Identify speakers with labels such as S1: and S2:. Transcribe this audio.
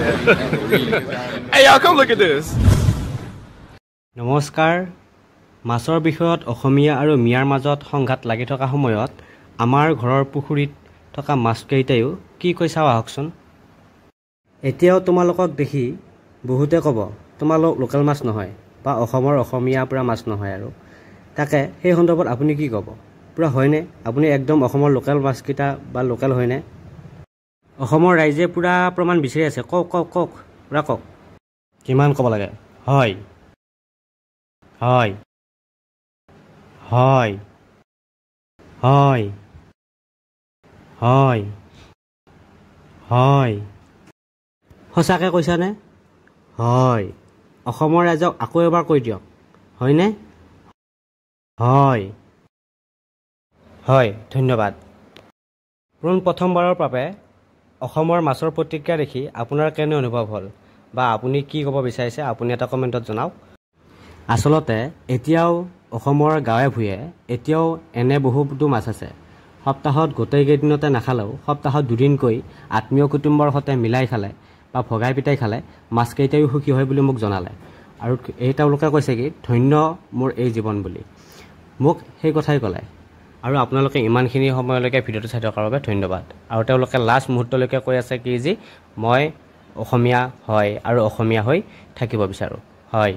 S1: Hey, y'all, come look at this.
S2: নমস্কাৰ মাছৰ বিষয়ত অসমীয়া আৰু মিয়াৰ মাজত সংঘাত লাগি থকা সময়ত আমাৰ ঘৰৰ পুখুৰীত থকা মাছকেইটাইও কি কৈ চাওঁ আহকচোন এতিয়াও তোমালোকক দেখি বহুতে ক'ব তোমালোক লোকেল মাছ নহয় বা অসমীয়া পুৰা মাছ নহয় আৰু তাকে সেই সন্দৰ্ভত আপুনি কি ক'ব পুৰা হয়নে আপুনি একদম অসমৰ লোকেল মাছকেইটা বা লোকেল হয়নে অসমৰ ৰাইজে পুৰা প্ৰমাণ বিচাৰি আছে কওক পুৰা কওক কিমান ক'ব লাগে হয় হয় হয় হয় হয় হয় সঁচাকৈ কৈছানে হয় অসমৰ ৰাইজক আকৌ এবাৰ কৈ দিয়ক হয়নে হয় হয় ধন্যবাদ প্ৰথমবাৰৰ বাবে অসমৰ মাছৰ প্ৰতিক্ৰিয়া দেখি আপোনাৰ কেনে অনুভৱ হ'ল বা আপুনি কি ক'ব বিচাৰিছে আপুনি এটা কমেণ্টত জনাওক আচলতে এতিয়াও অসমৰ গাঁৱে ভূঞে এতিয়াও এনে বহুতো মাছ আছে সপ্তাহত গোটেইকেইদিনতে নাখালেও সপ্তাহত দুদিনকৈ আত্মীয় কুটুম্বৰ সৈতে মিলাই খালে বা ভগাই পিটাই খালে মাছকেইটাও সুখী হয় বুলি মোক জনালে আৰু তেওঁলোকে কৈছে কি ধন্য মোৰ এই জীৱন বুলি মোক সেই কথাই ক'লে আৰু আপোনালোকে ইমানখিনি সময়লৈকে ভিডিঅ'টো চাই থকাৰ বাবে ধন্যবাদ আৰু তেওঁলোকে লাষ্ট মুহূৰ্তলৈকে কৈ আছে কি যে মই অসমীয়া হয় আৰু অসমীয়া হৈ থাকিব বিচাৰোঁ হয়